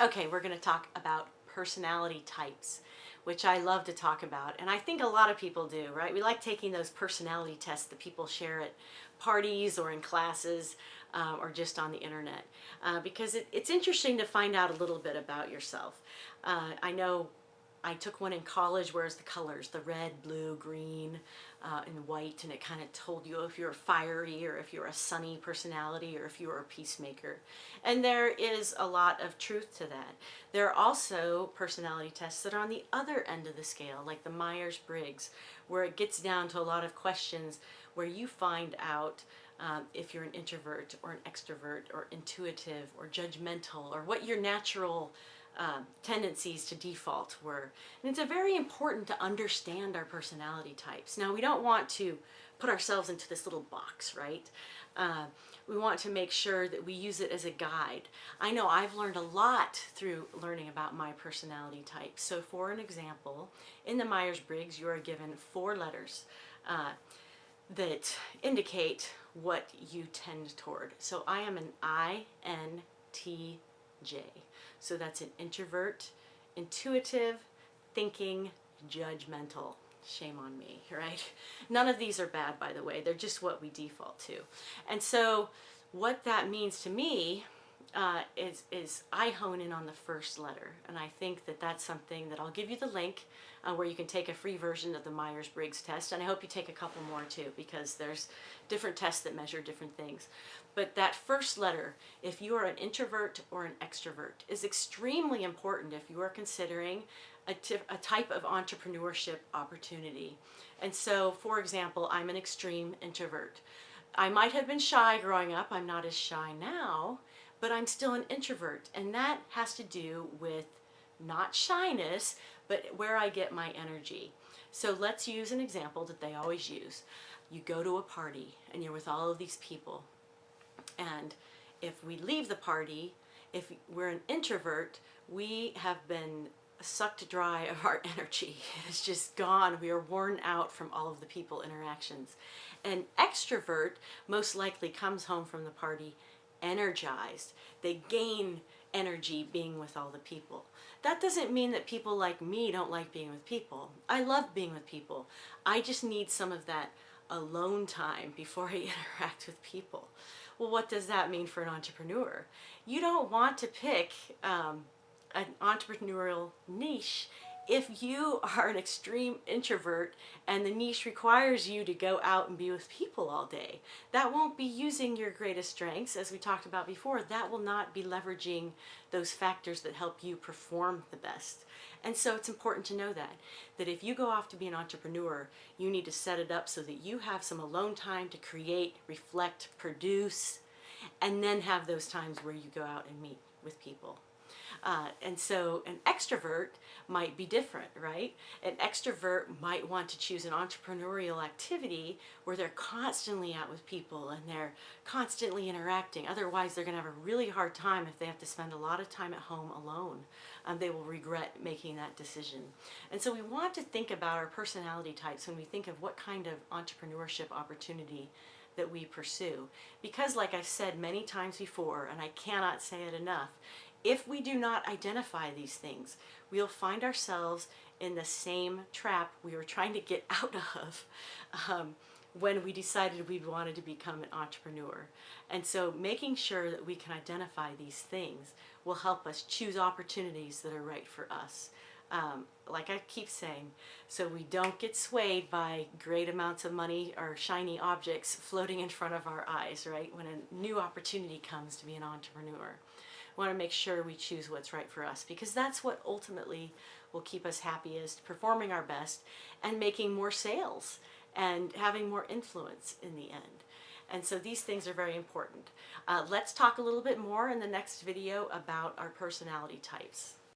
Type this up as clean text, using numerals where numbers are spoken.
Okay, we're going to talk about personality types, which I love to talk about. And I think a lot of people do, right? We like taking those personality tests that people share at parties or in classes or just on the internet because it's interesting to find out a little bit about yourself. I know I took one in college where it's the colors, the red, blue, green, and white, and it kind of told you if you're fiery or if you're a sunny personality or if you're a peacemaker. And there is a lot of truth to that. There are also personality tests that are on the other end of the scale, like the Myers-Briggs, where it gets down to a lot of questions where you find out if you're an introvert or an extrovert or intuitive or judgmental or what your natural tendencies to default were. And it's very important to understand our personality types. Now, we don't want to put ourselves into this little box, right? We want to make sure that we use it as a guide. I know I've learned a lot through learning about my personality type. So for an example, in the Myers-Briggs, you are given 4 letters that indicate what you tend toward. So I am an INTJ. So that's an introvert, intuitive, thinking, judgmental. Shame on me, right? None of these are bad, by the way. They're just what we default to. And so what that means to me is I hone in on the first letter. And I think that that's something that I'll give you the link where you can take a free version of the Myers-Briggs test. And I hope you take a couple more too, because there's different tests that measure different things. But that first letter, if you are an introvert or an extrovert, is extremely important if you are considering a type of entrepreneurship opportunity. And so, for example, I'm an extreme introvert. I might have been shy growing up. I'm not as shy now, but I'm still an introvert. And that has to do with not shyness, but where I get my energy. So let's use an example that they always use. You go to a party and you're with all of these people. And if we leave the party, if we're an introvert, we have been sucked dry of our energy. It's just gone. We are worn out from all of the people interactions. An extrovert most likely comes home from the party energized. They gain energy being with all the people. That doesn't mean that people like me don't like being with people. I love being with people. I just need some of that alone time before I interact with people. Well, what does that mean for an entrepreneur? You don't want to pick an entrepreneurial niche if you are an extreme introvert and the niche requires you to go out and be with people all day. That won't be using your greatest strengths, as we talked about before. That will not be leveraging those factors that help you perform the best. And so it's important to know that if you go off to be an entrepreneur, you need to set it up so that you have some alone time to create, reflect, produce, and then have those times where you go out and meet with people. And so an extrovert might be different, right? An extrovert might want to choose an entrepreneurial activity where they're constantly out with people and they're constantly interacting. Otherwise, they're going to have a really hard time if they have to spend a lot of time at home alone. They will regret making that decision. And so we want to think about our personality types when we think of what kind of entrepreneurship opportunity that we pursue. Because like I've said many times before, and I cannot say it enough, if we do not identify these things, we'll find ourselves in the same trap we were trying to get out of when we decided we wanted to become an entrepreneur. And so making sure that we can identify these things will help us choose opportunities that are right for us. Like I keep saying, so we don't get swayed by great amounts of money or shiny objects floating in front of our eyes, right? When a new opportunity comes to be an entrepreneur. We want to make sure we choose what's right for us, because that's what ultimately will keep us happiest, performing our best, and making more sales and having more influence in the end. And so these things are very important. Let's talk a little bit more in the next video about our personality types.